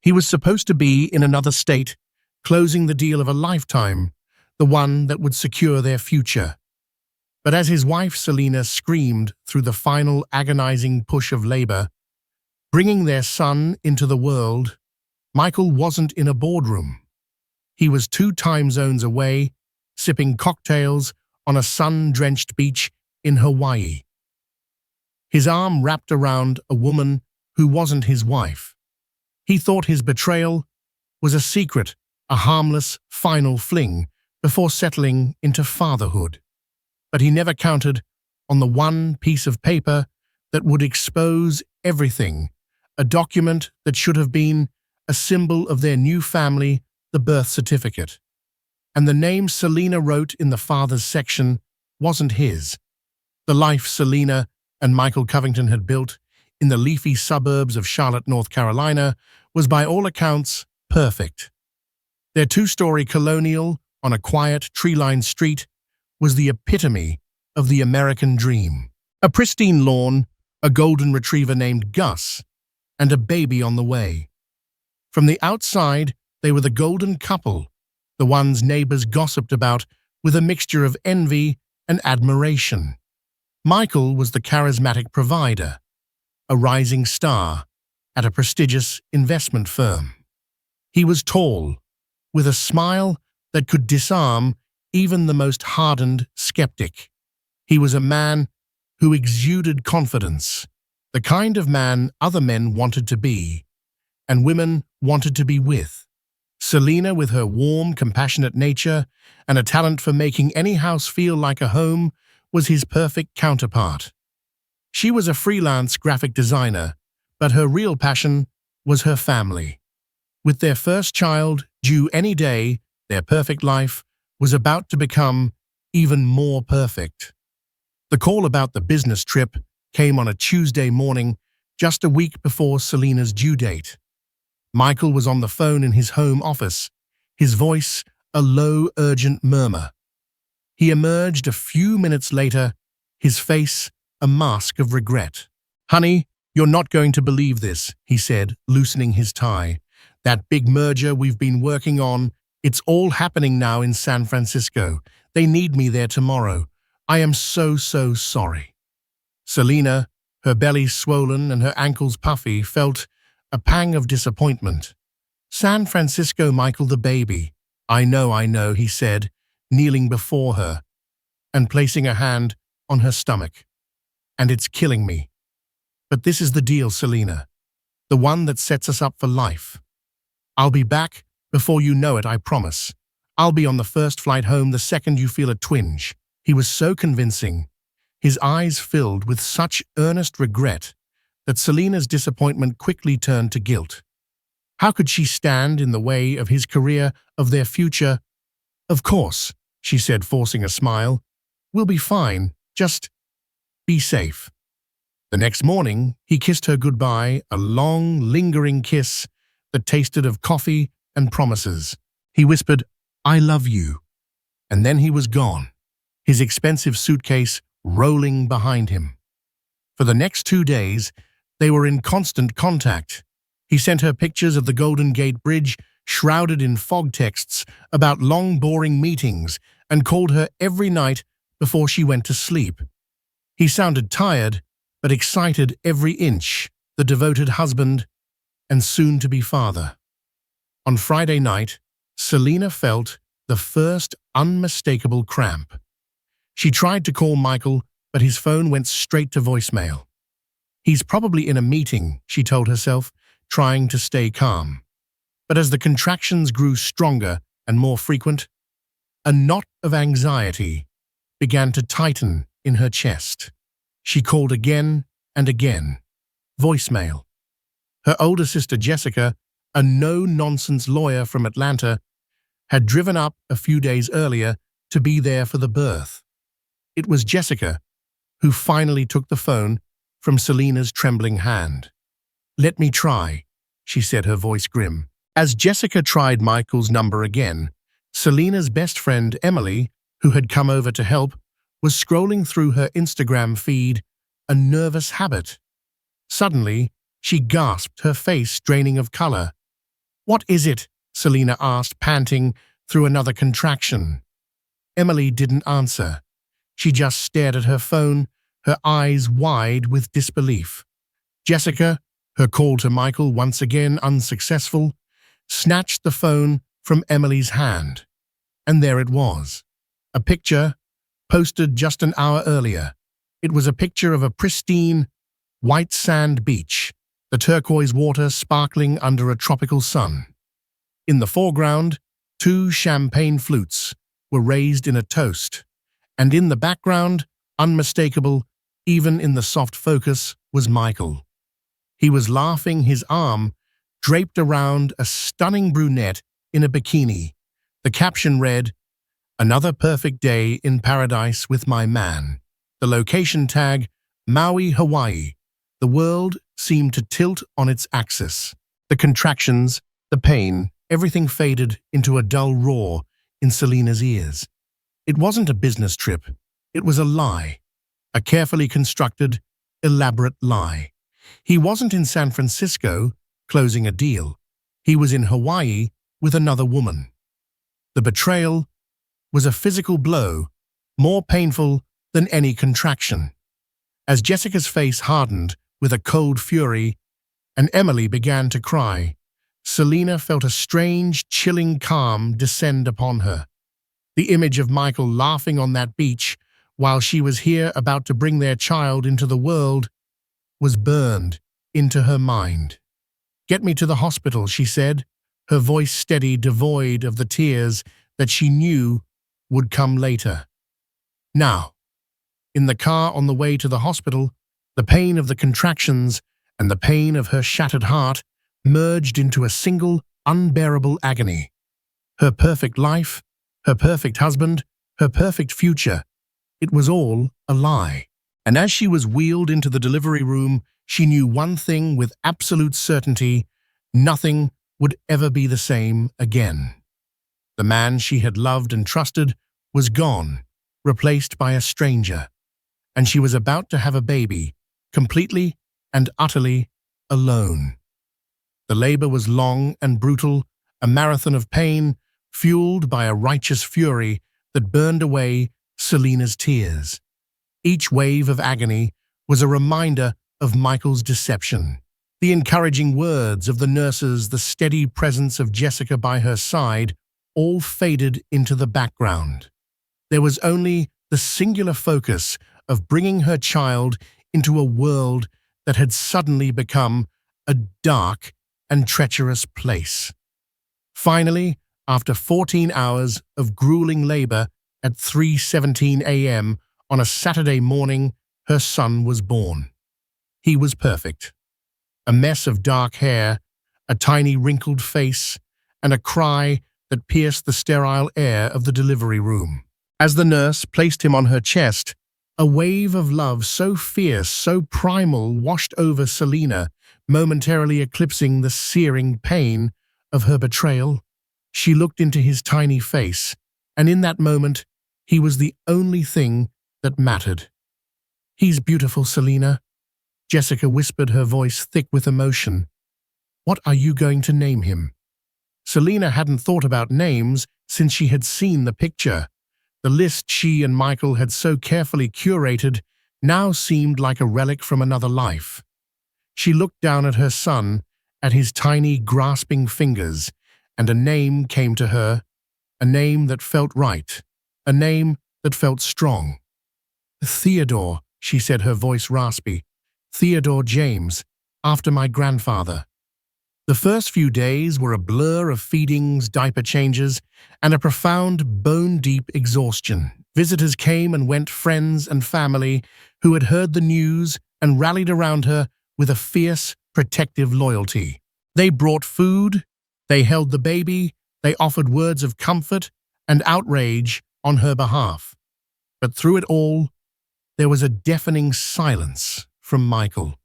He was supposed to be in another state, closing the deal of a lifetime, the one that would secure their future. But as his wife Selena screamed through the final agonizing push of labor, bringing their son into the world, Michael wasn't in a boardroom. He was 2 time zones away, sipping cocktails on a sun-drenched beach in Hawaii. His arm wrapped around a woman who wasn't his wife. He thought his betrayal was a secret, a harmless, final fling before settling into fatherhood. But he never counted on the one piece of paper that would expose everything, a document that should have been a symbol of their new family, the birth certificate. And the name Selena wrote in the father's section wasn't his. The life Selena and Michael Covington had built in the leafy suburbs of Charlotte, North Carolina, was by all accounts perfect. Their 2-story colonial on a quiet, tree-lined street was the epitome of the American dream. A pristine lawn, a golden retriever named Gus, and a baby on the way. From the outside, they were the golden couple, the ones neighbors gossiped about with a mixture of envy and admiration. Michael was the charismatic provider, a rising star at a prestigious investment firm. He was tall, with a smile that could disarm even the most hardened skeptic. He was a man who exuded confidence, the kind of man other men wanted to be, and women wanted to be with. Selena, with her warm, compassionate nature and a talent for making any house feel like a home, was his perfect counterpart. She was a freelance graphic designer, but her real passion was her family. With their first child due any day, their perfect life was about to become even more perfect. The call about the business trip came on a Tuesday morning, just a week before Selena's due date. Michael was on the phone in his home office, his voice a low, urgent murmur. He emerged a few minutes later, his face a mask of regret. "Honey, you're not going to believe this," he said, loosening his tie. "That big merger we've been working on, it's all happening now in San Francisco. They need me there tomorrow. I am so sorry." Selena, her belly swollen and her ankles puffy, felt a pang of disappointment. "San Francisco, Michael, the baby." I know, he said, kneeling before her and placing a hand on her stomach. "And it's killing me. But this is the deal, Selena, the one that sets us up for life. I'll be back before you know it, I promise. I'll be on the first flight home the second you feel a twinge." He was so convincing, his eyes filled with such earnest regret, that Selena's disappointment quickly turned to guilt. How could she stand in the way of his career, of their future? "Of course," she said, forcing a smile. "We'll be fine. Just be safe." The next morning, he kissed her goodbye, a long, lingering kiss that tasted of coffee and promises. He whispered, "I love you," and then he was gone, his expensive suitcase rolling behind him. For the next 2 days, they were in constant contact. He sent her pictures of the Golden Gate Bridge, shrouded in fog texts about long, boring meetings, and called her every night before she went to sleep. He sounded tired, but excited every inch, the devoted husband and soon-to-be father. On Friday night, Selena felt the first unmistakable cramp. She tried to call Michael, but his phone went straight to voicemail. "He's probably in a meeting," she told herself, trying to stay calm. But as the contractions grew stronger and more frequent, a knot of anxiety began to tighten in her chest. She called again and again. Voicemail. Her older sister Jessica, a no-nonsense lawyer from Atlanta, had driven up a few days earlier to be there for the birth. It was Jessica who finally took the phone from Selena's trembling hand. "Let me try," she said, her voice grim. As Jessica tried Michael's number again, Selena's best friend Emily, who had come over to help, was scrolling through her Instagram feed, a nervous habit. Suddenly, she gasped, her face draining of color. "What is it?" Selina asked, panting through another contraction. Emily didn't answer. She just stared at her phone, her eyes wide with disbelief. Jessica, her call to Michael once again unsuccessful, snatched the phone from Emily's hand. And there it was. A picture posted just an hour earlier. It was a picture of a pristine, white sand beach, the turquoise water sparkling under a tropical sun. In the foreground, two champagne flutes were raised in a toast, and in the background, unmistakable, even in the soft focus, was Michael. He was laughing, his arm draped around a stunning brunette in a bikini. The caption read, "Another perfect day in paradise with my man." The location tag, Maui, Hawaii. The world seemed to tilt on its axis. The contractions, the pain, everything faded into a dull roar in Selina's ears. It wasn't a business trip. It was a lie. A carefully constructed, elaborate lie. He wasn't in San Francisco closing a deal. He was in Hawaii with another woman. The betrayal was a physical blow, more painful than any contraction. As Jessica's face hardened with a cold fury and Emily began to cry, Selina felt a strange, chilling calm descend upon her. The image of Michael laughing on that beach while she was here about to bring their child into the world was burned into her mind. "Get me to the hospital," she said, her voice steady, devoid of the tears that she knew would come later. Now, in the car on the way to the hospital, the pain of the contractions and the pain of her shattered heart merged into a single, unbearable agony. Her perfect life, her perfect husband, her perfect future. It was all a lie. And as she was wheeled into the delivery room, she knew one thing with absolute certainty: nothing would ever be the same again. The man she had loved and trusted was gone, replaced by a stranger. And she was about to have a baby, completely and utterly alone. The labor was long and brutal, a marathon of pain, fueled by a righteous fury that burned away Selina's tears. Each wave of agony was a reminder of Michael's deception. The encouraging words of the nurses, the steady presence of Jessica by her side, all faded into the background. There was only the singular focus of bringing her child into a world that had suddenly become a dark and treacherous place. Finally, after 14 hours of grueling labor at 3:17 a.m. on a Saturday morning, her son was born. He was perfect. A mess of dark hair, a tiny wrinkled face, and a cry that pierced the sterile air of the delivery room. As the nurse placed him on her chest, a wave of love so fierce, so primal washed over Selina, momentarily eclipsing the searing pain of her betrayal. She looked into his tiny face, and in that moment, he was the only thing that mattered. "He's beautiful, Selina," Jessica whispered, her voice thick with emotion. "What are you going to name him?" Selina hadn't thought about names since she had seen the picture. The list she and Michael had so carefully curated now seemed like a relic from another life. She looked down at her son, at his tiny, grasping fingers, and a name came to her, a name that felt right, a name that felt strong. "Theodore," she said, her voice raspy. "Theodore James, after my grandfather." The first few days were a blur of feedings, diaper changes, and a profound, bone-deep exhaustion. Visitors came and went, friends and family who had heard the news and rallied around her with a fierce, protective loyalty. They brought food, they held the baby, they offered words of comfort and outrage on her behalf. But through it all, there was a deafening silence from Michael.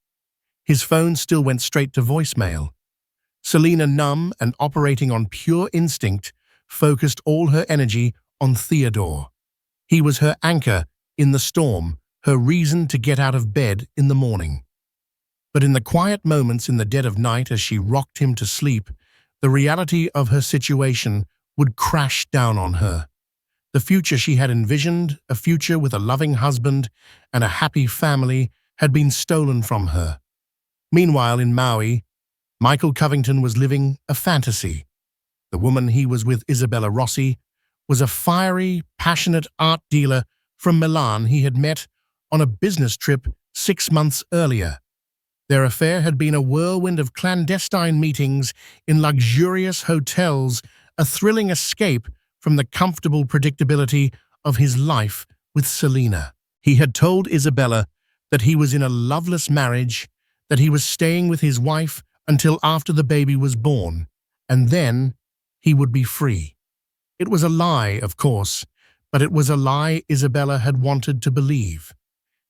His phone still went straight to voicemail. Selina, numb and operating on pure instinct, focused all her energy on Theodore. He was her anchor in the storm, her reason to get out of bed in the morning. But in the quiet moments in the dead of night as she rocked him to sleep, The reality of her situation would crash down on her. The future she had envisioned, a future with a loving husband and a happy family, had been stolen from her. Meanwhile, in Maui, Michael Covington was living a fantasy. The woman he was with, Isabella Rossi, was a fiery, passionate art dealer from Milan he had met on a business trip 6 months earlier. Their affair had been a whirlwind of clandestine meetings in luxurious hotels, a thrilling escape from the comfortable predictability of his life with Selena. He had told Isabella that he was in a loveless marriage, that he was staying with his wife until after the baby was born, and then he would be free. It was a lie, of course, but it was a lie Isabella had wanted to believe.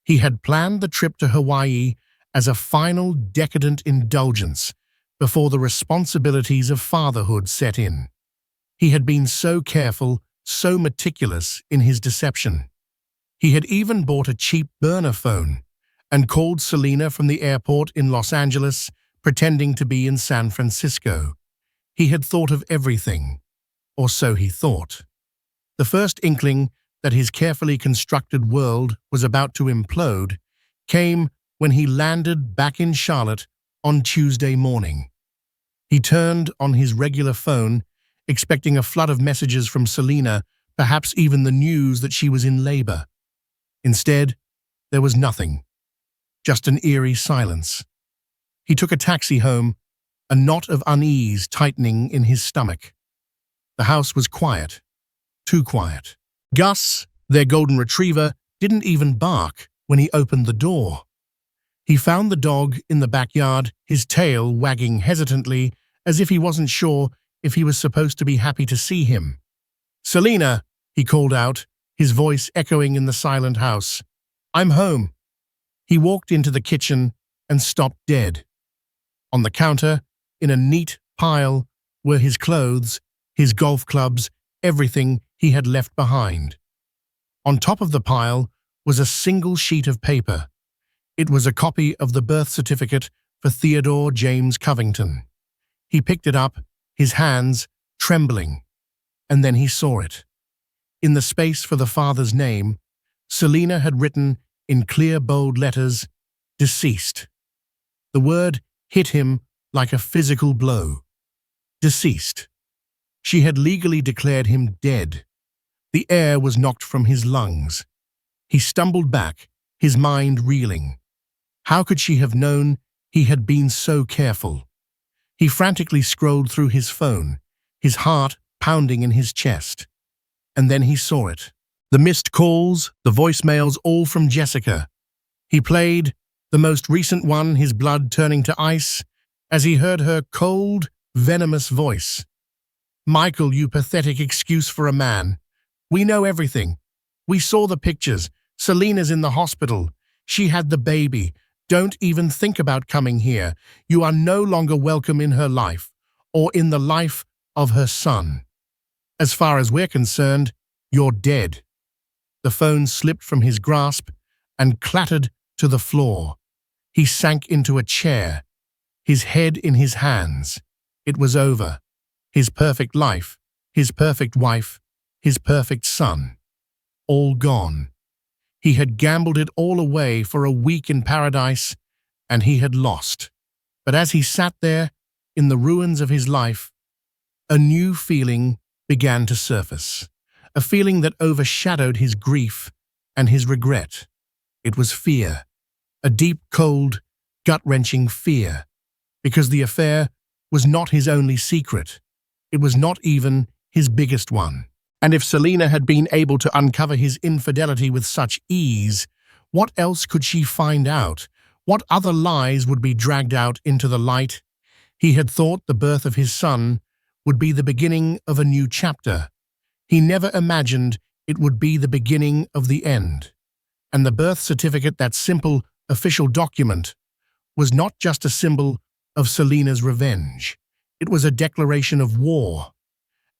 He had planned the trip to Hawaii as a final decadent indulgence before the responsibilities of fatherhood set in. He had been so careful, so meticulous in his deception. He had even bought a cheap burner phone and called Selena from the airport in Los Angeles, pretending to be in San Francisco. He had thought of everything, or so he thought. The first inkling that his carefully constructed world was about to implode came when he landed back in Charlotte on Tuesday morning. He turned on his regular phone, expecting a flood of messages from Selena, perhaps even the news that she was in labor. Instead, there was nothing, just an eerie silence. He took a taxi home, a knot of unease tightening in his stomach. The house was quiet, too quiet. Gus, their golden retriever, didn't even bark when he opened the door. He found the dog in the backyard, his tail wagging hesitantly, as if he wasn't sure if he was supposed to be happy to see him. "Selena," he called out, his voice echoing in the silent house. "I'm home." He walked into the kitchen and stopped dead. On the counter, in a neat pile, were his clothes, his golf clubs, everything he had left behind. On top of the pile was a single sheet of paper. It was a copy of the birth certificate for Theodore James Covington. He picked it up, his hands trembling, and then he saw it. In the space for the father's name, Selena had written in clear, bold letters, "Deceased." The word hit him like a physical blow. Deceased. She had legally declared him dead. The air was knocked from his lungs. He stumbled back, his mind reeling. How could she have known he had been so careful? He frantically scrolled through his phone, his heart pounding in his chest. And then he saw it. The missed calls, the voicemails, all from Jessica. He played the most recent one, his blood turning to ice, as he heard her cold, venomous voice. "Michael, you pathetic excuse for a man. We know everything. We saw the pictures. Selena's in the hospital. She had the baby. Don't even think about coming here. You are no longer welcome in her life, or in the life of her son. As far as we're concerned, you're dead." The phone slipped from his grasp and clattered to the floor. He sank into a chair, his head in his hands. It was over. His perfect life, his perfect wife, his perfect son. All gone. He had gambled it all away for a week in paradise, and he had lost. But as he sat there, in the ruins of his life, a new feeling began to surface. A feeling that overshadowed his grief and his regret. It was fear. A deep, cold, gut-wrenching fear. Because the affair was not his only secret. It was not even his biggest one. And if Selena had been able to uncover his infidelity with such ease, what else could she find out? What other lies would be dragged out into the light? He had thought the birth of his son would be the beginning of a new chapter. He never imagined it would be the beginning of the end. And the birth certificate, that simple, official document, was not just a symbol of Selena's revenge. It was a declaration of war.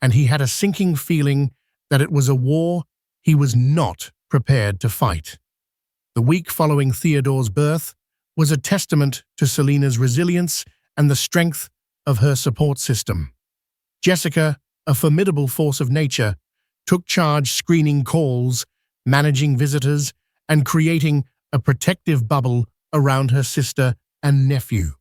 And he had a sinking feeling that it was a war he was not prepared to fight. The week following Theodore's birth was a testament to Selena's resilience and the strength of her support system. Jessica, a formidable force of nature, took charge screening calls, managing visitors, and creating a protective bubble around her sister and nephew.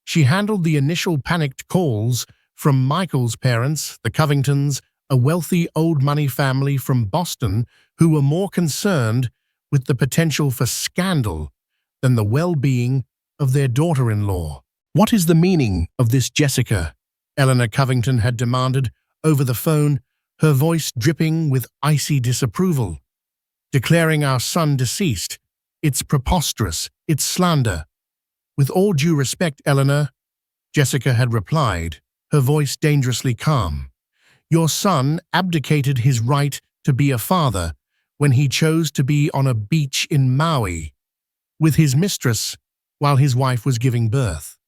She handled the initial panicked calls from Michael's parents, the Covingtons, a wealthy old money family from Boston who were more concerned with the potential for scandal than the well-being of their daughter-in-law. "What is the meaning of this, Jessica?" Eleanor Covington had demanded over the phone, her voice dripping with icy disapproval. "Declaring our son deceased. It's preposterous. It's slander." "With all due respect, Eleanor," Jessica had replied, her voice dangerously calm. "Your son abdicated his right to be a father when he chose to be on a beach in Maui with his mistress while his wife was giving birth.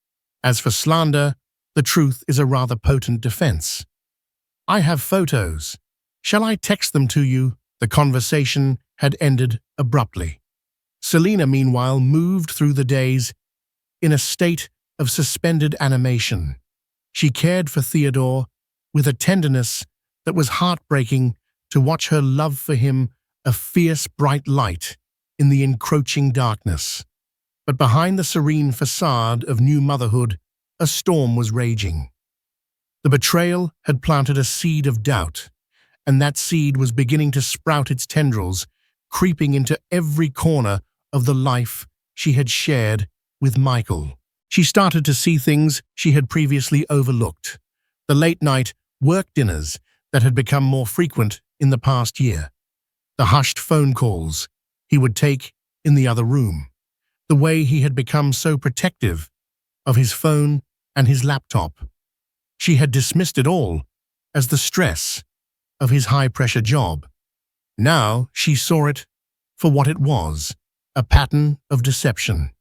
As for slander, the truth is a rather potent defense. I have photos. Shall I text them to you?" The conversation had ended abruptly. Selena, meanwhile, moved through the days in a state of suspended animation. She cared for Theodore with a tenderness that was heartbreaking to watch her love for him a fierce bright light in the encroaching darkness. But behind the serene facade of new motherhood, a storm was raging. The betrayal had planted a seed of doubt, and that seed was beginning to sprout its tendrils, creeping into every corner of the life she had shared with Michael. She started to see things she had previously overlooked. The late-night work dinners that had become more frequent in the past year. The hushed phone calls he would take in the other room. The way he had become so protective of his phone and his laptop. She had dismissed it all as the stress of his high-pressure job. Now she saw it for what it was, a pattern of deception.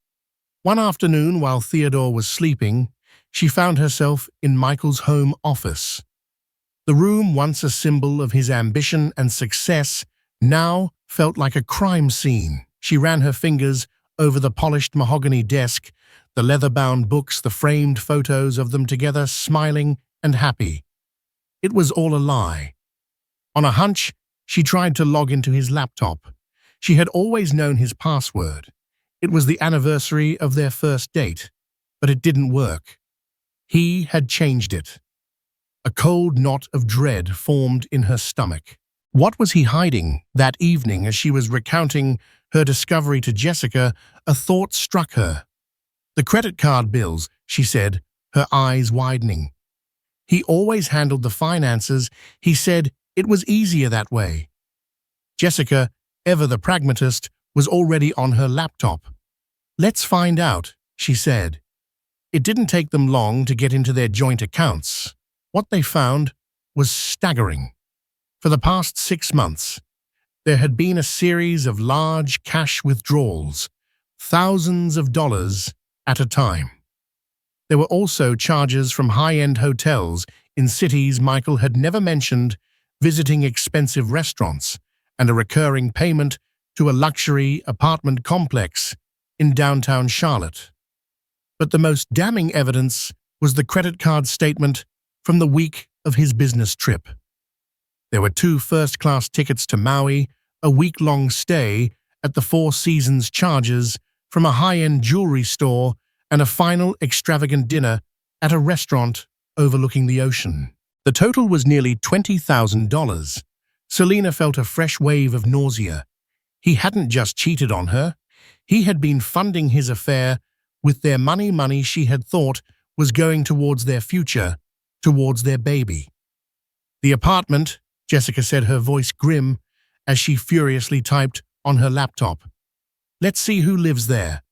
One afternoon, while Theodore was sleeping, she found herself in Michael's home office. The room, once a symbol of his ambition and success, now felt like a crime scene. She ran her fingers over the polished mahogany desk, the leather-bound books, the framed photos of them together, smiling and happy. It was all a lie. On a hunch, she tried to log into his laptop. She had always known his password. It was the anniversary of their first date, but it didn't work. He had changed it. A cold knot of dread formed in her stomach. What was he hiding? That evening, as she was recounting her discovery to Jessica, a thought struck her. "The credit card bills," she said, her eyes widening. "He always handled the finances. He said it was easier that way." Jessica, ever the pragmatist, was already on her laptop. "Let's find out," she said. It didn't take them long to get into their joint accounts. What they found was staggering. For the past 6 months, there had been a series of large cash withdrawals, thousands of dollars at a time. There were also charges from high-end hotels in cities Michael had never mentioned, visiting expensive restaurants, and a recurring payment to a luxury apartment complex in downtown Charlotte. But the most damning evidence was the credit card statement from the week of his business trip. There were 2 first-class tickets to Maui, a week-long stay at the Four Seasons, charges from a high-end jewelry store, and a final extravagant dinner at a restaurant overlooking the ocean. The total was nearly $20,000. Selena felt a fresh wave of nausea. He hadn't just cheated on her. He had been funding his affair with their money she had thought was going towards their future, towards their baby. "The apartment," Jessica said, her voice grim as she furiously typed on her laptop. "Let's see who lives there."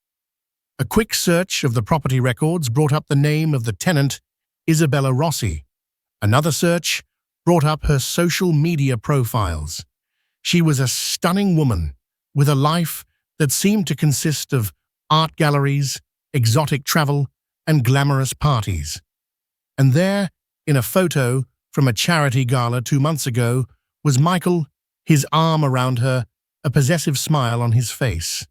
A quick search of the property records brought up the name of the tenant, Isabella Rossi. Another search brought up her social media profiles. She was a stunning woman with a life that seemed to consist of art galleries, exotic travel, and glamorous parties. And there, in a photo from a charity gala 2 months ago, was Michael, his arm around her, a possessive smile on his face.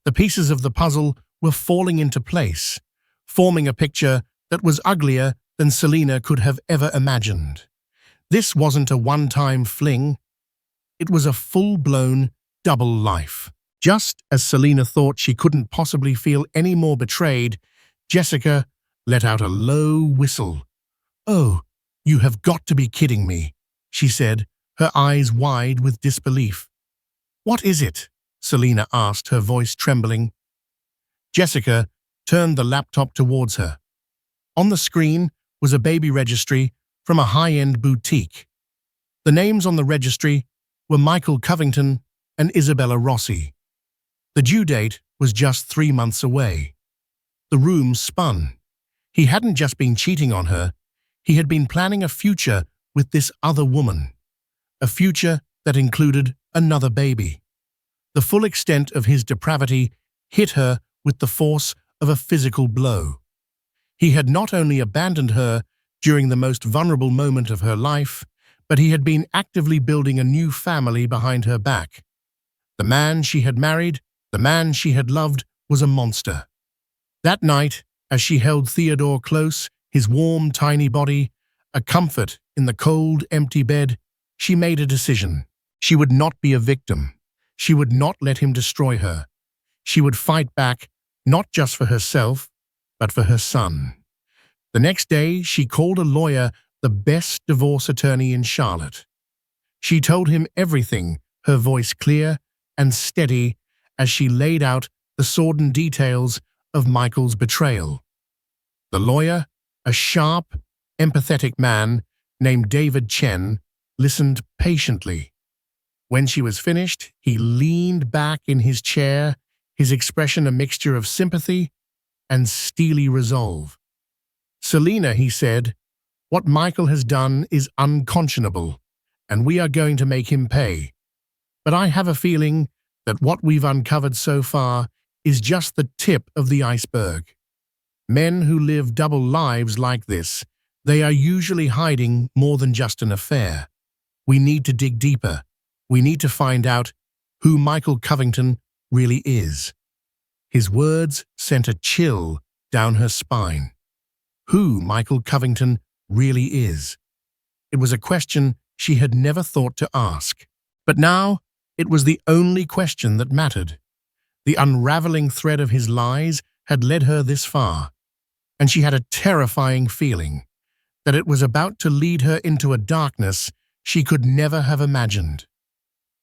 The pieces of the puzzle were falling into place, forming a picture that was uglier than Selena could have ever imagined. This wasn't a one-time fling. It was a full-blown double life. Just as Selena thought she couldn't possibly feel any more betrayed, Jessica let out a low whistle. "Oh, you have got to be kidding me," she said, her eyes wide with disbelief. "What is it?" Selena asked, her voice trembling. Jessica turned the laptop towards her. On the screen was a baby registry from a high-end boutique. The names on the registry were Michael Covington and Isabella Rossi. The due date was just 3 months away. The room spun. He hadn't just been cheating on her, he had been planning a future with this other woman. A future that included another baby. The full extent of his depravity hit her with the force of a physical blow. He had not only abandoned her during the most vulnerable moment of her life, but he had been actively building a new family behind her back. The man she had married, the man she had loved, was a monster. That night, as she held Theodore close, his warm, tiny body, a comfort in the cold, empty bed, she made a decision. She would not be a victim. She would not let him destroy her. She would fight back, not just for herself, but for her son. The next day, she called a lawyer, the best divorce attorney in Charlotte. She told him everything, her voice clear and steady as she laid out the sordid details of Michael's betrayal. The lawyer, a sharp, empathetic man named David Chen, listened patiently. When she was finished, he leaned back in his chair, his expression a mixture of sympathy and steely resolve. "Selena," he said, "what Michael has done is unconscionable, and we are going to make him pay. But I have a feeling that what we've uncovered so far is just the tip of the iceberg. Men who live double lives like this, they are usually hiding more than just an affair. We need to dig deeper. We need to find out who Michael Covington really is." His words sent a chill down her spine. Who Michael Covington really is. It was a question she had never thought to ask. But now, it was the only question that mattered. The unraveling thread of his lies had led her this far, and she had a terrifying feeling that it was about to lead her into a darkness she could never have imagined.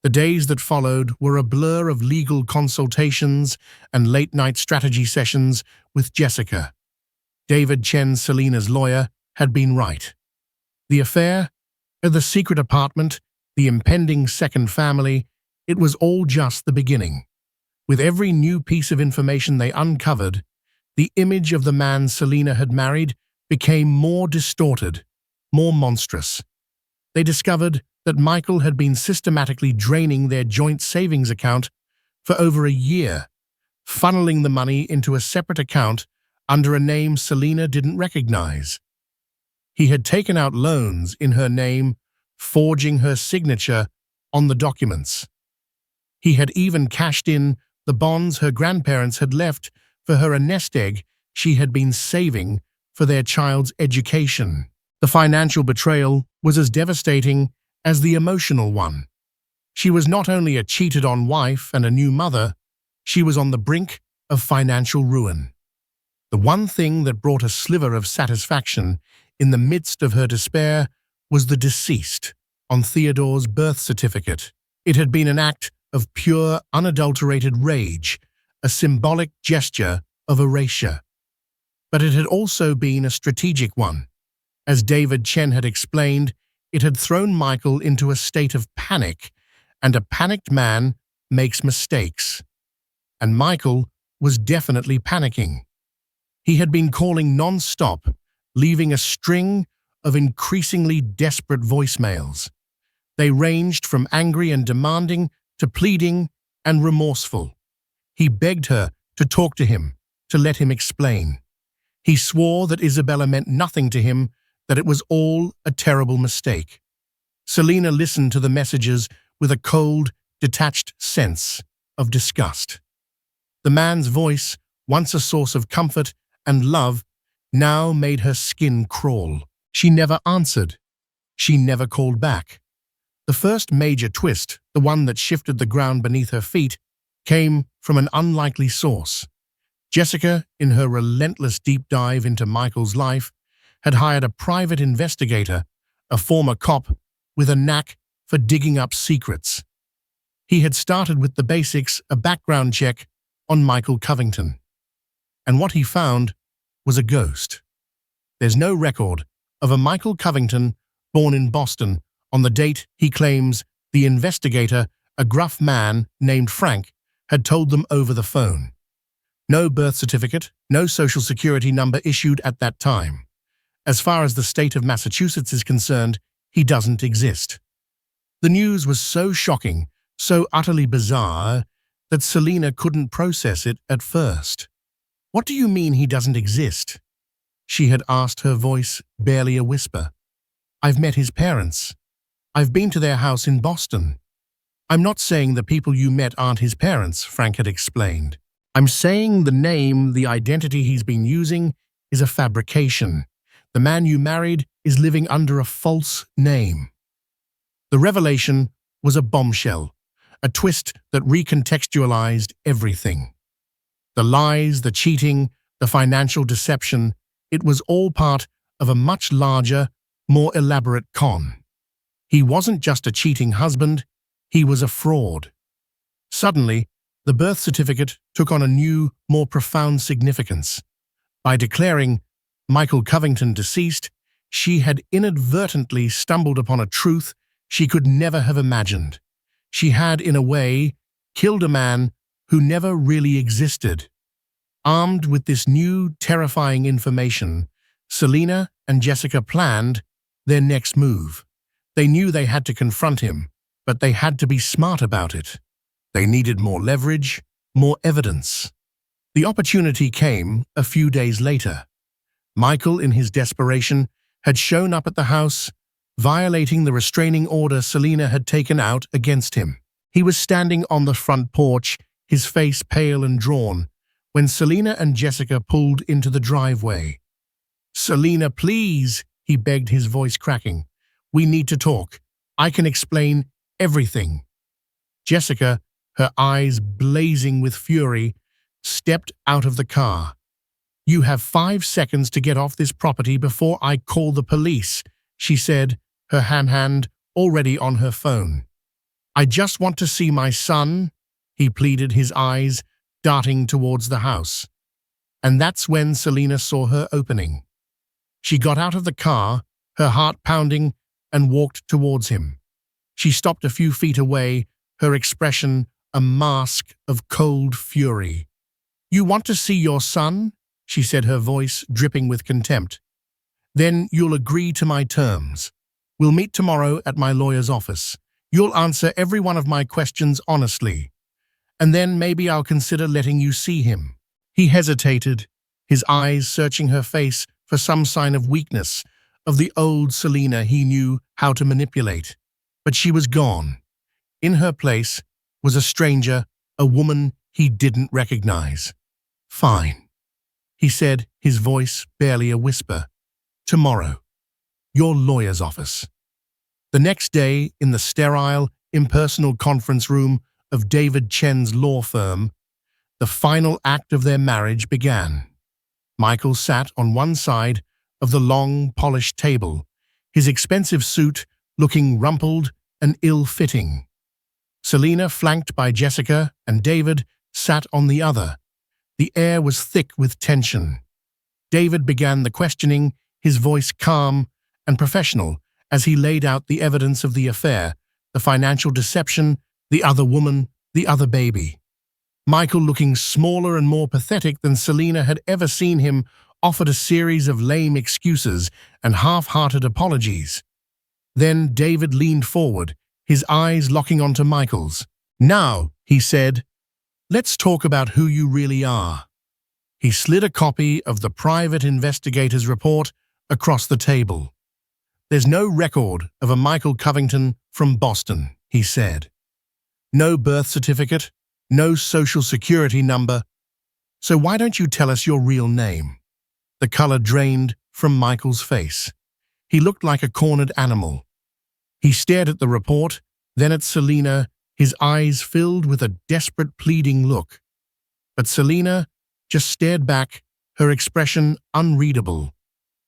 The days that followed were a blur of legal consultations and late-night strategy sessions with Jessica. David Chen, Selena's lawyer, had been right. The affair, the secret apartment, the impending second family, it was all just the beginning. With every new piece of information they uncovered, the image of the man Selena had married became more distorted, more monstrous. They discovered that Michael had been systematically draining their joint savings account for over a year, funneling the money into a separate account under a name Selena didn't recognize. He had taken out loans in her name, forging her signature on the documents. He had even cashed in the bonds her grandparents had left for her a nest egg she had been saving for their child's education. The financial betrayal was as devastating as the emotional one. She was not only a cheated-on wife and a new mother, she was on the brink of financial ruin. The one thing that brought a sliver of satisfaction in the midst of her despair was the deceased on Theodore's birth certificate. It had been an act of pure, unadulterated rage, a symbolic gesture of erasure. But it had also been a strategic one. As David Chen had explained, it had thrown Michael into a state of panic, and a panicked man makes mistakes. And Michael was definitely panicking. He had been calling non-stop, leaving a string of increasingly desperate voicemails. They ranged from angry and demanding to pleading and remorseful. He begged her to talk to him, to let him explain. He swore that Isabella meant nothing to him, that it was all a terrible mistake. Selena listened to the messages with a cold, detached sense of disgust. The man's voice, once a source of comfort and love, now made her skin crawl. She never answered. She never called back. The first major twist, the one that shifted the ground beneath her feet, came from an unlikely source. Jessica, in her relentless deep dive into Michael's life, had hired a private investigator, a former cop with a knack for digging up secrets. He had started with the basics, a background check on Michael Covington. And what he found was a ghost. There's no record of a Michael Covington born in Boston on the date he claims the investigator, a gruff man named Frank, had told them over the phone. No birth certificate, no social security number issued at that time. As far as the state of Massachusetts is concerned, he doesn't exist. The news was so shocking, so utterly bizarre, that Selena couldn't process it at first. "What do you mean he doesn't exist?" she had asked, her voice barely a whisper. "I've met his parents. I've been to their house in Boston." "I'm not saying the people you met aren't his parents," Frank had explained. "I'm saying the name, the identity he's been using, is a fabrication. The man you married is living under a false name." The revelation was a bombshell, a twist that recontextualized everything. The lies, the cheating, the financial deception, it was all part of a much larger, more elaborate con. He wasn't just a cheating husband, he was a fraud. Suddenly, the birth certificate took on a new, more profound significance. By declaring Michael Covington deceased, she had inadvertently stumbled upon a truth she could never have imagined. She had, in a way, killed a man who never really existed. Armed with this new, terrifying information, Selena and Jessica planned their next move. They knew they had to confront him, but they had to be smart about it. They needed more leverage, more evidence. The opportunity came a few days later. Michael, in his desperation, had shown up at the house, violating the restraining order Selena had taken out against him. He was standing on the front porch, his face pale and drawn, when Selena and Jessica pulled into the driveway. "Selena, please," he begged, his voice cracking. "We need to talk. I can explain everything." Jessica, her eyes blazing with fury, stepped out of the car. "You have 5 seconds to get off this property before I call the police," she said, her hand already on her phone. "I just want to see my son," he pleaded, his eyes darting towards the house. And that's when Selena saw her opening. She got out of the car, her heart pounding, and walked towards him. She stopped a few feet away, her expression a mask of cold fury. "You want to see your son?" she said, her voice dripping with contempt. "Then you'll agree to my terms. We'll meet tomorrow at my lawyer's office. You'll answer every one of my questions honestly. And then maybe I'll consider letting you see him." He hesitated, his eyes searching her face for some sign of weakness, of the old Selena he knew how to manipulate. But she was gone. In her place was a stranger, a woman he didn't recognize. "Fine," he said, his voice barely a whisper. "Tomorrow. Your lawyer's office." The next day, in the sterile, impersonal conference room of David Chen's law firm, the final act of their marriage began. Michael sat on one side of the long, polished table, his expensive suit looking rumpled and ill-fitting. Selena, flanked by Jessica and David, sat on the other. The air was thick with tension. David began the questioning, his voice calm and professional, as he laid out the evidence of the affair, the financial deception, the other woman, the other baby. Michael, looking smaller and more pathetic than Selena had ever seen him, offered a series of lame excuses and half-hearted apologies. Then David leaned forward, his eyes locking onto Michael's. "Now," he said, "let's talk about who you really are." He slid a copy of the private investigator's report across the table. "There's no record of a Michael Covington from Boston," he said. "No birth certificate, no social security number. So why don't you tell us your real name?" The color drained from Michael's face. He looked like a cornered animal. He stared at the report, then at Selina, his eyes filled with a desperate, pleading look. But Selina just stared back, her expression unreadable.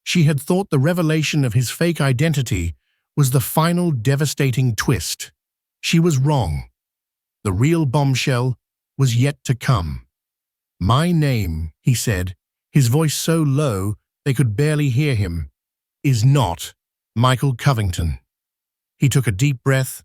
She had thought the revelation of his fake identity was the final devastating twist. She was wrong. The real bombshell was yet to come. "My name," he said, his voice so low they could barely hear him, "is not Michael Covington." He took a deep breath,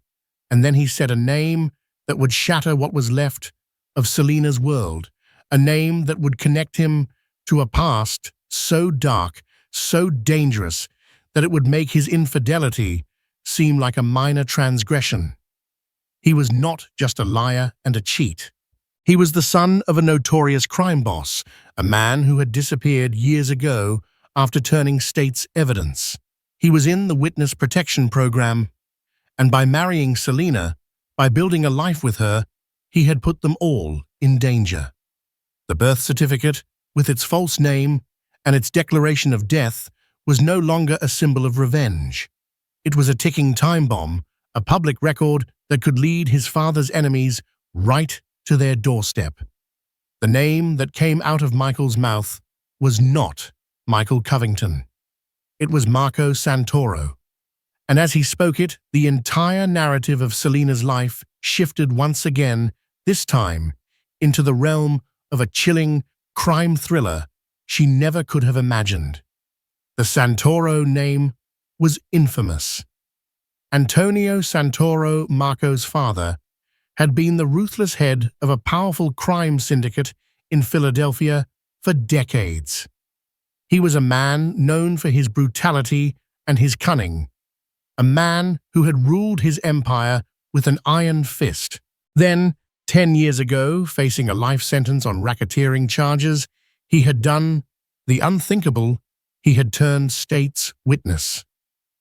and then he said a name that would shatter what was left of Selina's world, a name that would connect him to a past so dark, so dangerous, that it would make his infidelity seem like a minor transgression. He was not just a liar and a cheat. He was the son of a notorious crime boss, a man who had disappeared years ago after turning state's evidence. He was in the witness protection program, and by marrying Selina, by building a life with her, he had put them all in danger. The birth certificate, with its false name and its declaration of death, was no longer a symbol of revenge. It was a ticking time bomb, a public record that could lead his father's enemies right to their doorstep. The name that came out of Michael's mouth was not Michael Covington. It was Marco Santoro. And as he spoke it, the entire narrative of Selina's life shifted once again, this time into the realm of a chilling crime thriller she never could have imagined. The Santoro name was infamous. Antonio Santoro, Marco's father, had been the ruthless head of a powerful crime syndicate in Philadelphia for decades. He was a man known for his brutality and his cunning, a man who had ruled his empire with an iron fist. Then, 10 years ago, facing a life sentence on racketeering charges, he had done the unthinkable. He had turned state's witness.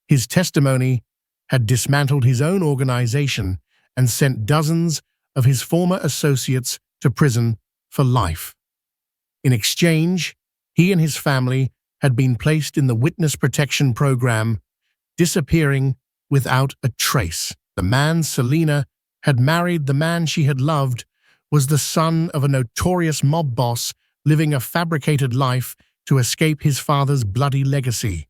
His testimony had dismantled his own organization and sent dozens of his former associates to prison for life. In exchange, he and his family had been placed in the witness protection program, disappearing without a trace. The man Selina had married, the man she had loved, was the son of a notorious mob boss living a fabricated life to escape his father's bloody legacy.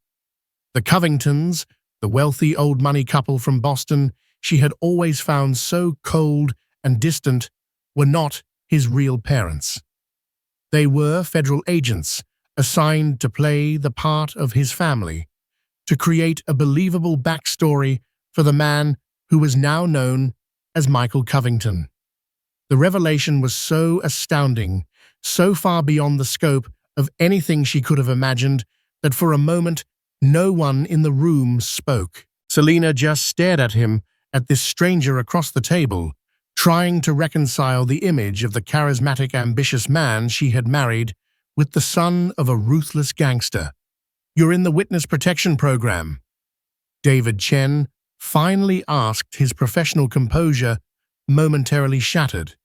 The Covingtons, the wealthy old money couple from Boston she had always found so cold and distant, were not his real parents. They were federal agents assigned to play the part of his family, to create a believable backstory for the man who was now known as Michael Covington. The revelation was so astounding, so far beyond the scope of anything she could have imagined, that for a moment no one in the room spoke. Selina just stared at him, at this stranger across the table, trying to reconcile the image of the charismatic, ambitious man she had married with the son of a ruthless gangster. "You're in the witness protection program," David Chen finally asked, his professional composure momentarily shattered.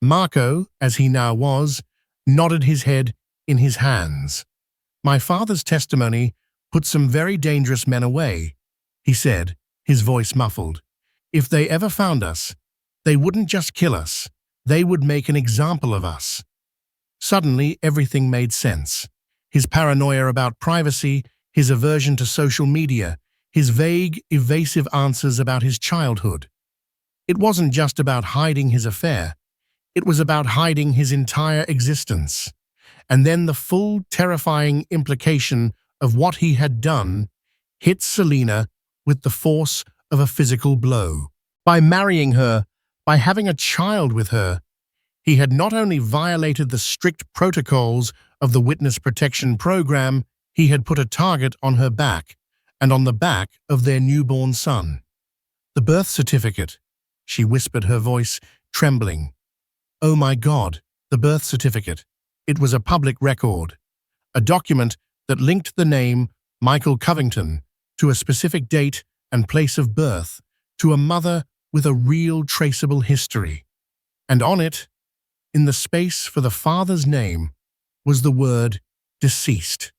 Marco, as he now was, nodded his head in his hands. "My father's testimony put some very dangerous men away," he said, his voice muffled. "If they ever found us, they wouldn't just kill us, they would make an example of us." Suddenly, everything made sense. His paranoia about privacy, his aversion to social media, his vague, evasive answers about his childhood. It wasn't just about hiding his affair. It was about hiding his entire existence. And then the full, terrifying implication of what he had done hit Selina with the force of a physical blow. By marrying her, by having a child with her, he had not only violated the strict protocols of the witness protection program, he had put a target on her back and on the back of their newborn son. "The birth certificate," she whispered, her voice trembling. "Oh my God, the birth certificate." It was a public record, a document that linked the name Michael Covington to a specific date and place of birth, to a mother with a real traceable history. And on it, in the space for the father's name, was the word deceased.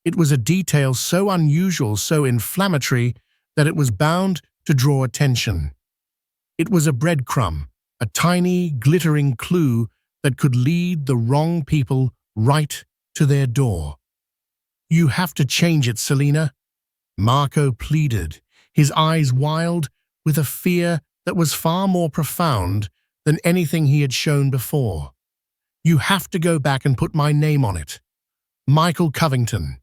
It was a detail so unusual, so inflammatory, that it was bound to draw attention. It was a breadcrumb, a tiny, glittering clue that could lead the wrong people right to their door. "You have to change it, Selina," Marco pleaded, his eyes wild with a fear that was far more profound than anything he had shown before. "You have to go back and put my name on it. Michael Covington.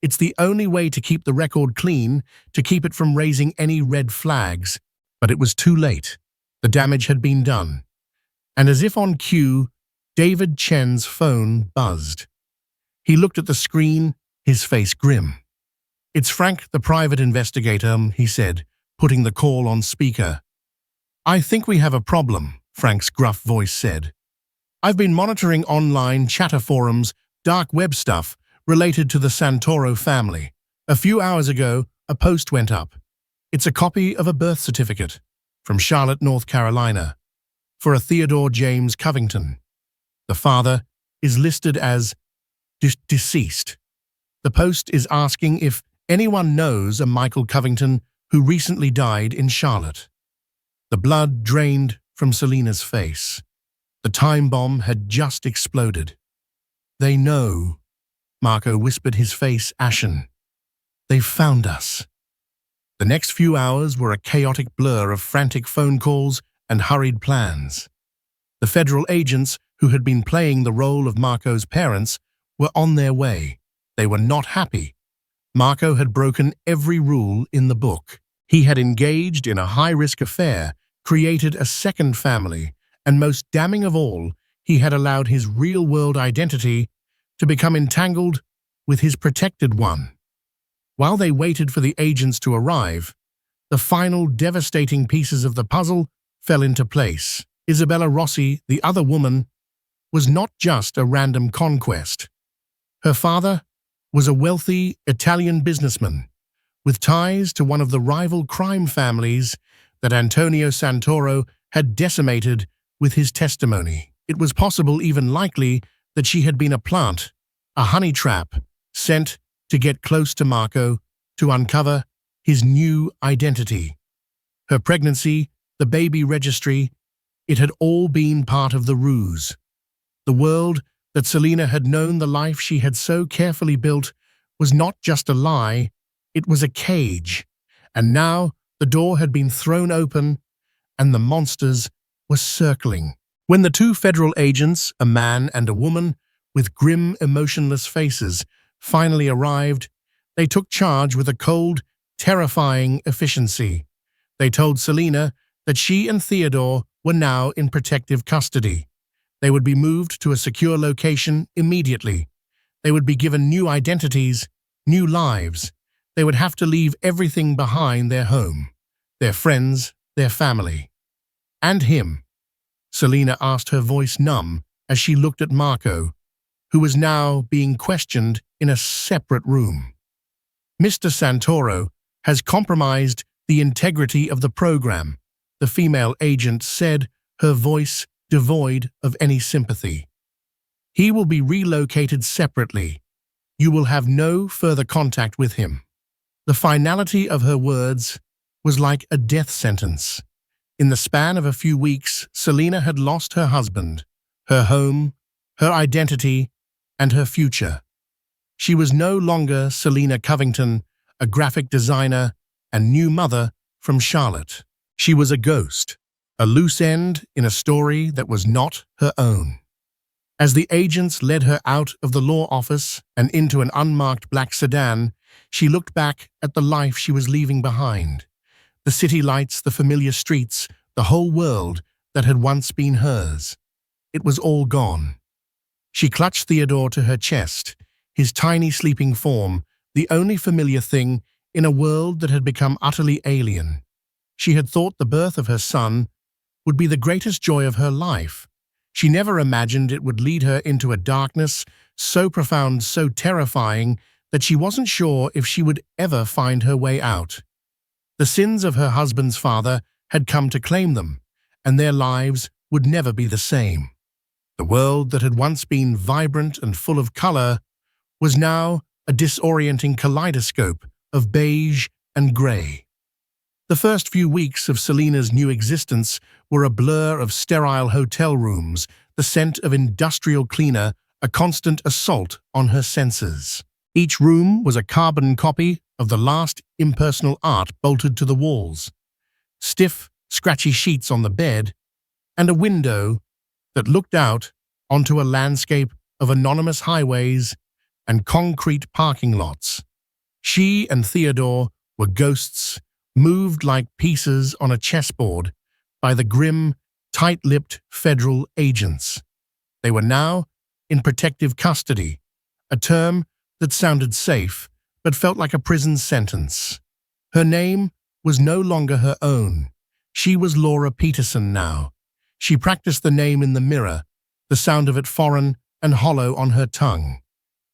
It's the only way to keep the record clean, to keep it from raising any red flags." But it was too late. The damage had been done. And as if on cue, David Chen's phone buzzed. He looked at the screen, his face grim. "It's Frank, the private investigator," he said, putting the call on speaker. "I think we have a problem," Frank's gruff voice said. "I've been monitoring online chatter forums, dark web stuff, related to the Santoro family. A few hours ago, a post went up. It's a copy of a birth certificate from Charlotte, North Carolina, for a Theodore James Covington. The father is listed as deceased. The post is asking if anyone knows a Michael Covington who recently died in Charlotte." The blood drained from Selina's face. The time bomb had just exploded. "They know," Marco whispered, his face ashen. "They've found us." The next few hours were a chaotic blur of frantic phone calls and hurried plans. The federal agents who had been playing the role of Marco's parents were on their way. They were not happy. Marco had broken every rule in the book. He had engaged in a high-risk affair, created a second family, and most damning of all, he had allowed his real-world identity to become entangled with his protected one. While they waited for the agents to arrive, the final devastating pieces of the puzzle fell into place. Isabella Rossi, the other woman, was not just a random conquest. Her father was a wealthy Italian businessman with ties to one of the rival crime families that Antonio Santoro had decimated with his testimony. It was possible, even likely, that she had been a plant, a honey trap, sent to get close to Marco, to uncover his new identity. Her pregnancy, the baby registry, it had all been part of the ruse. The world that Selina had known, the life she had so carefully built, was not just a lie, it was a cage. And now the door had been thrown open and the monsters were circling. When the two federal agents, a man and a woman, with grim, emotionless faces, finally arrived, they took charge with a cold, terrifying efficiency. They told Selina that she and Theodore were now in protective custody. They would be moved to a secure location immediately. They would be given new identities, new lives. They would have to leave everything behind: their home, their friends, their family. And him. Selina asked, her voice numb, as she looked at Marco, who was now being questioned in a separate room. "Mr. Santoro has compromised the integrity of the program," the female agent said, her voice devoid of any sympathy. "He will be relocated separately. You will have no further contact with him." The finality of her words was like a death sentence. In the span of a few weeks, Selina had lost her husband, her home, her identity, and her future. She was no longer Selina Covington, a graphic designer and new mother from Charlotte. She was a ghost, a loose end in a story that was not her own. As the agents led her out of the law office and into an unmarked black sedan, she looked back at the life she was leaving behind. The city lights, the familiar streets, the whole world that had once been hers. It was all gone. She clutched Theodore to her chest, his tiny sleeping form, the only familiar thing in a world that had become utterly alien. She had thought the birth of her son would be the greatest joy of her life. She never imagined it would lead her into a darkness so profound, so terrifying, that she wasn't sure if she would ever find her way out. The sins of her husband's father had come to claim them, and their lives would never be the same. The world that had once been vibrant and full of color was now a disorienting kaleidoscope of beige and grey. The first few weeks of Selina's new existence were a blur of sterile hotel rooms, the scent of industrial cleaner, a constant assault on her senses. Each room was a carbon copy of the last impersonal art bolted to the walls, stiff, scratchy sheets on the bed, and a window that looked out onto a landscape of anonymous highways and concrete parking lots. She and Theodore were ghosts, moved like pieces on a chessboard by the grim, tight-lipped federal agents. They were now in protective custody, a term that sounded safe but felt like a prison sentence. Her name was no longer her own. She was Laura Peterson now. She practiced the name in the mirror, the sound of it foreign and hollow on her tongue.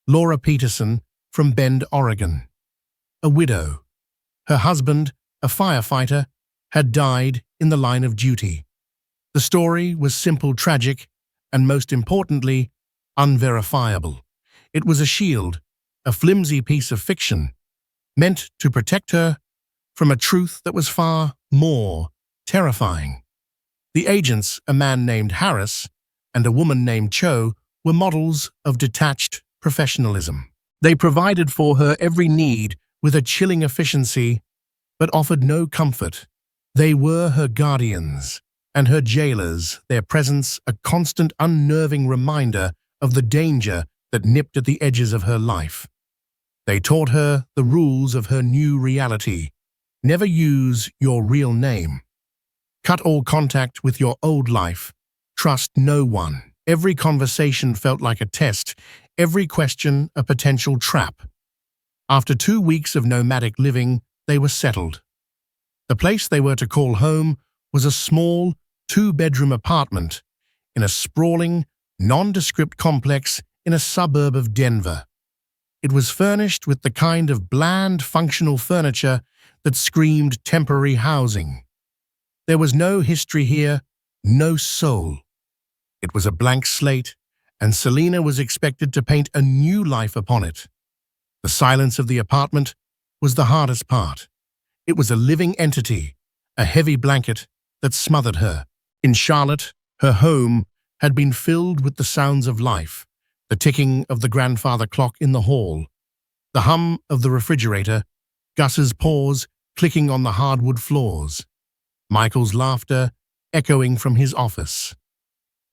Laura Peterson from Bend, Oregon. A widow. Her husband, a firefighter, had died in the line of duty. The story was simple, tragic, and most importantly, unverifiable. It was a shield, a flimsy piece of fiction, meant to protect her from a truth that was far more terrifying. The agents, a man named Harris and a woman named Cho, were models of detached professionalism. They provided for her every need with a chilling efficiency, but offered no comfort. They were her guardians and her jailers, their presence a constant unnerving reminder of the danger that nipped at the edges of her life. They taught her the rules of her new reality. Never use your real name. Cut all contact with your old life. Trust no one. Every conversation felt like a test, every question a potential trap. After 2 weeks of nomadic living, they were settled. The place they were to call home was a small, 2-bedroom apartment in a sprawling, nondescript complex in a suburb of Denver. It was furnished with the kind of bland, functional furniture that screamed temporary housing. There was no history here, no soul. It was a blank slate, and Selina was expected to paint a new life upon it. The silence of the apartment was the hardest part. It was a living entity, a heavy blanket that smothered her. In Charlotte, her home had been filled with the sounds of life, the ticking of the grandfather clock in the hall, the hum of the refrigerator, Gus's paws clicking on the hardwood floors, Michael's laughter echoing from his office.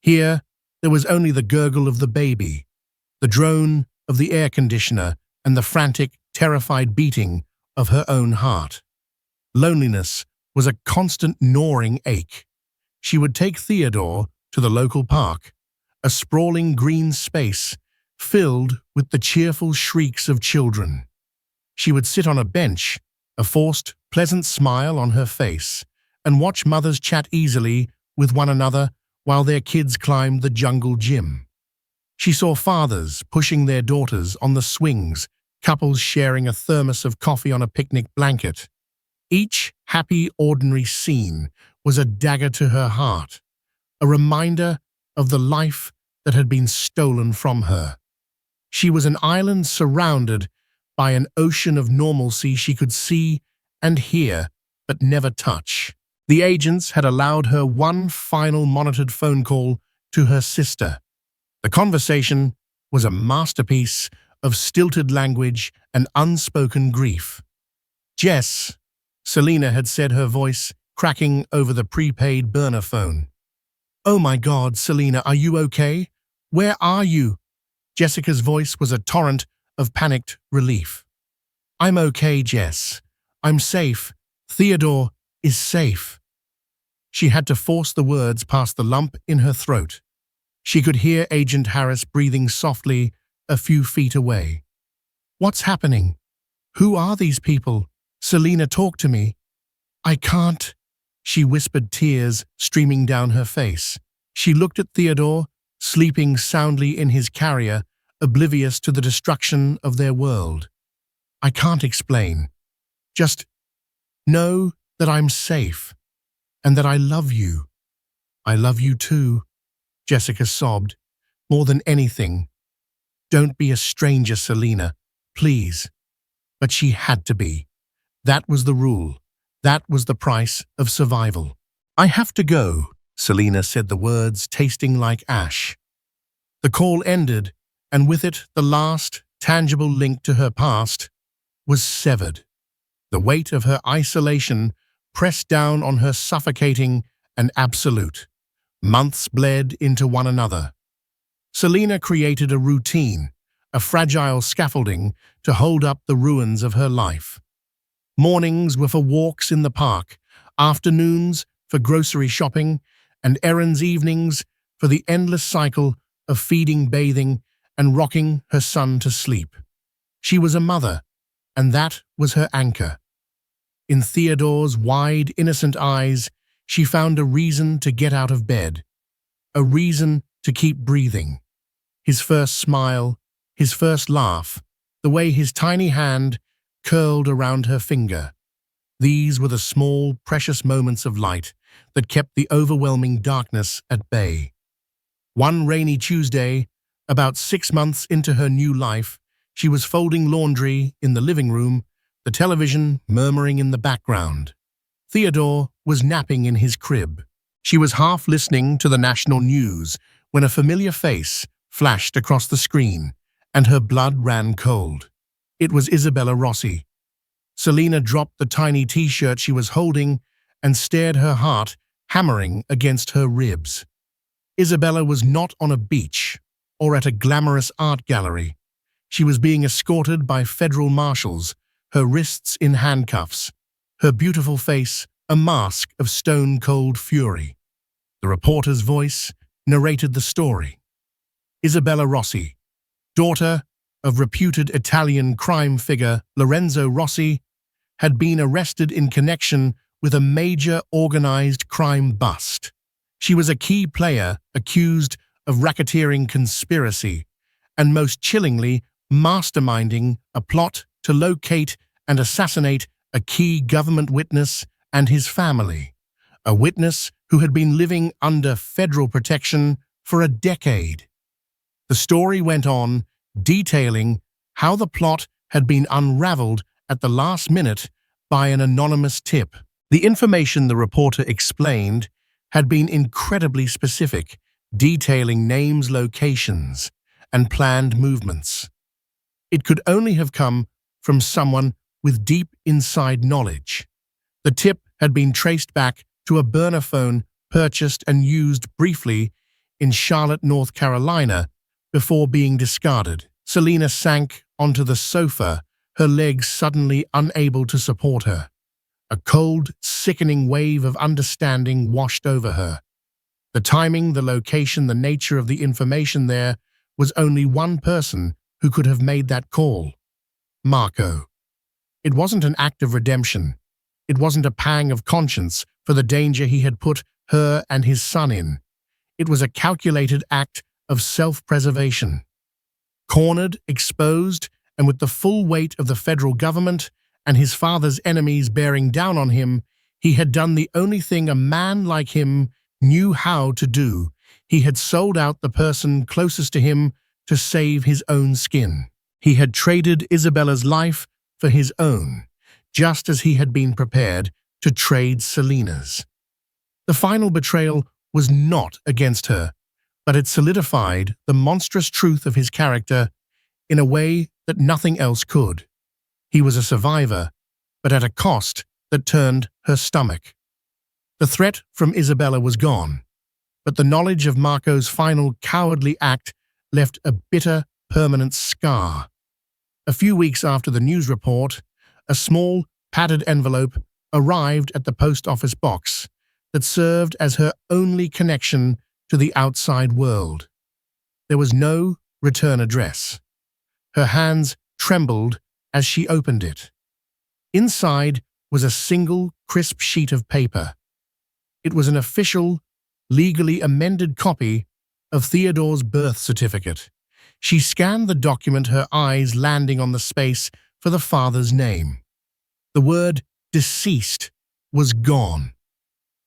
Here, there was only the gurgle of the baby, the drone of the air conditioner, and the frantic, terrified beating of her own heart. Loneliness was a constant gnawing ache. She would take Theodore to the local park, a sprawling green space filled with the cheerful shrieks of children. She would sit on a bench, a forced, pleasant smile on her face, and watch mothers chat easily with one another while their kids climbed the jungle gym. She saw fathers pushing their daughters on the swings, couples sharing a thermos of coffee on a picnic blanket. Each happy, ordinary scene was a dagger to her heart, a reminder of the life that had been stolen from her. She was an island surrounded by an ocean of normalcy she could see and hear, but never touch. The agents had allowed her one final monitored phone call to her sister. The conversation was a masterpiece of stilted language and unspoken grief. "Jess," Selina had said, her voice cracking over the prepaid burner phone. "Oh my God, Selina, are you okay? Where are you?" Jessica's voice was a torrent of panicked relief. "I'm okay, Jess. I'm safe. Theodore is safe." She had to force the words past the lump in her throat. She could hear Agent Harris breathing softly a few feet away. "What's happening? Who are these people? Selina, talk to me." "I can't," she whispered, tears streaming down her face. She looked at Theodore, sleeping soundly in his carrier, oblivious to the destruction of their world. "I can't explain. Just know that I'm safe and that I love you." "I love you too," Jessica sobbed. "More than anything. Don't be a stranger, Selina. please. But she had to be. That was the rule. That was the price of survival. "I have to go," Selena said, the words tasting like ash. The call ended, and with it the last, tangible link to her past was severed. The weight of her isolation pressed down on her, suffocating and absolute. Months bled into one another. Selena created a routine, a fragile scaffolding to hold up the ruins of her life. Mornings were for walks in the park, afternoons for grocery shopping, and errands evenings for the endless cycle of feeding, bathing, and rocking her son to sleep. She was a mother, and that was her anchor. In Theodore's wide, innocent eyes, she found a reason to get out of bed, a reason to keep breathing. His first smile, his first laugh, the way his tiny hand curled around her finger. These were the small, precious moments of light that kept the overwhelming darkness at bay. One rainy Tuesday, about 6 months into her new life, she was folding laundry in the living room, the television murmuring in the background. Theodore was napping in his crib. She was half listening to the national news when a familiar face flashed across the screen, and her blood ran cold. It was Isabella Rossi. Selena dropped the tiny T-shirt she was holding and stared, her heart hammering against her ribs. Isabella was not on a beach or at a glamorous art gallery. She was being escorted by federal marshals, her wrists in handcuffs, her beautiful face a mask of stone-cold fury. The reporter's voice narrated the story. Isabella Rossi, daughter of reputed Italian crime figure Lorenzo Rossi, had been arrested in connection with a major organized crime bust. She was a key player accused of racketeering conspiracy and, most chillingly, masterminding a plot to locate and assassinate a key government witness and his family, a witness who had been living under federal protection for a decade. The story went on, detailing how the plot had been unraveled at the last minute by an anonymous tip. The information, the reporter explained, had been incredibly specific, detailing names, locations, and planned movements. It could only have come from someone with deep inside knowledge. The tip had been traced back to a burner phone purchased and used briefly in Charlotte, North Carolina, before being discarded. Selena sank onto the sofa, her legs suddenly unable to support her. A cold, sickening wave of understanding washed over her. The timing, the location, the nature of the information. There was only one person who could have made that call: Marco. It wasn't an act of redemption. It wasn't a pang of conscience for the danger he had put her and his son in. It was a calculated act of self-preservation. Cornered, exposed, and with the full weight of the federal government and his father's enemies bearing down on him, he had done the only thing a man like him knew how to do. He had sold out the person closest to him to save his own skin. He had traded Isabella's life for his own, just as he had been prepared to trade Selena's. The final betrayal was not against her, but it solidified the monstrous truth of his character in a way that nothing else could. He was a survivor, but at a cost that turned her stomach. The threat from Isabella was gone, but the knowledge of Marco's final cowardly act left a bitter, permanent scar. A few weeks after the news report, a small, padded envelope arrived at the post office box that served as her only connection to the outside world. There was no return address. Her hands trembled as she opened it. Inside was a single, crisp sheet of paper. It was an official, legally amended copy of Theodore's birth certificate. She scanned the document, her eyes landing on the space for the father's name. The word deceased was gone.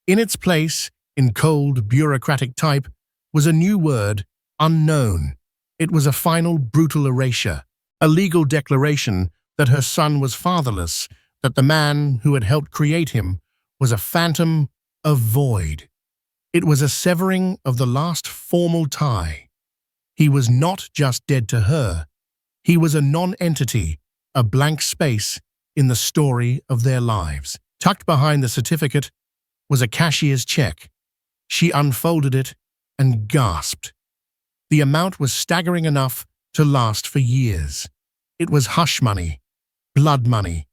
In its place, in cold, bureaucratic type, was a new word, unknown. It was a final, brutal erasure, a legal declaration that her son was fatherless, that the man who had helped create him was a phantom of void. It was a severing of the last formal tie. He was not just dead to her. He was a non-entity, a blank space in the story of their lives. Tucked behind the certificate was a cashier's check. She unfolded it and gasped. The amount was staggering enough to last for years. It was hush money, blood money.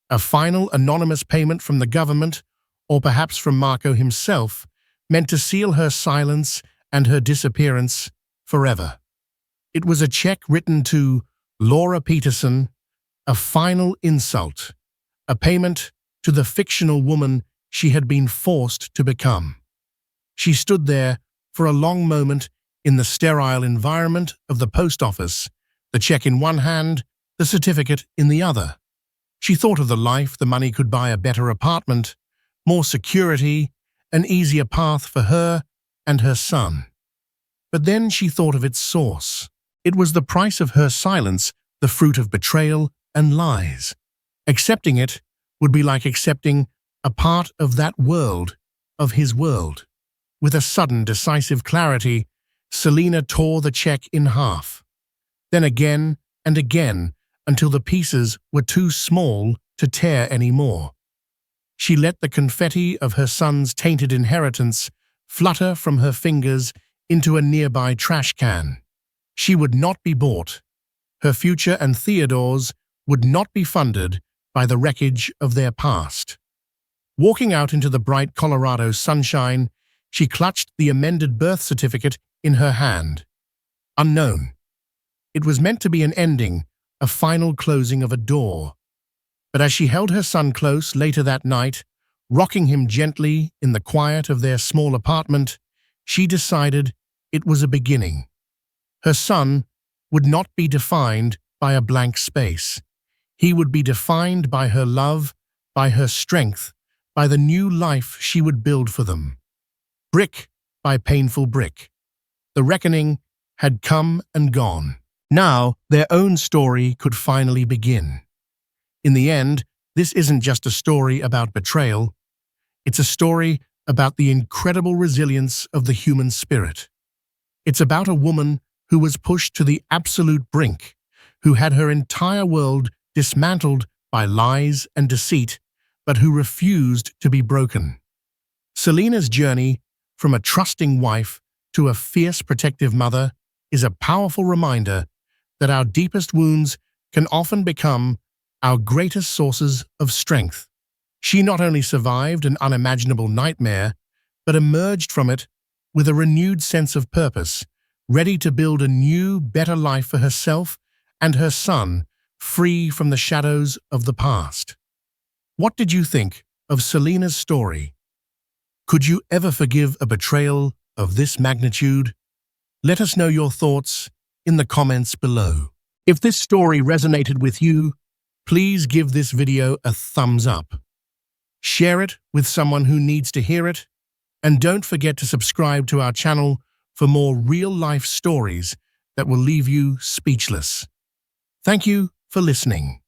A final anonymous payment from the government, or perhaps from Marco himself, meant to seal her silence and her disappearance forever. It was a check written to Laura Peterson, a final insult, a payment to the fictional woman she had been forced to become. She stood there for a long moment in the sterile environment of the post office, the check in one hand, the certificate in the other. She thought of the life the money could buy: a better apartment, more security, an easier path for her and her son. But then she thought of its source. It was the price of her silence, the fruit of betrayal and lies. Accepting it would be like accepting a part of that world, of his world. With a sudden, decisive clarity, Selena tore the check in half. Then again and again, until the pieces were too small to tear anymore. She let the confetti of her son's tainted inheritance flutter from her fingers into a nearby trash can. She would not be bought. Her future and Theodore's would not be funded by the wreckage of their past. Walking out into the bright Colorado sunshine, she clutched the amended birth certificate in her hand. Unknown. It was meant to be an ending, a final closing of a door. But as she held her son close later that night, rocking him gently in the quiet of their small apartment, she decided it was a beginning. Her son would not be defined by a blank space. He would be defined by her love, by her strength, by the new life she would build for them. Brick by painful brick. The reckoning had come and gone. Now their own story could finally begin. In the end, this isn't just a story about betrayal. It's a story about the incredible resilience of the human spirit. It's about a woman who was pushed to the absolute brink, who had her entire world dismantled by lies and deceit, but who refused to be broken. Selena's journey from a trusting wife to a fierce protective mother is a powerful reminder that our deepest wounds can often become our greatest sources of strength. She not only survived an unimaginable nightmare, but emerged from it with a renewed sense of purpose, ready to build a new, better life for herself and her son, free from the shadows of the past. What did you think of Selena's story? Could you ever forgive a betrayal of this magnitude? Let us know your thoughts in the comments below. If this story resonated with you, please give this video a thumbs up. Share it with someone who needs to hear it, and don't forget to subscribe to our channel for more real-life stories that will leave you speechless. Thank you for listening.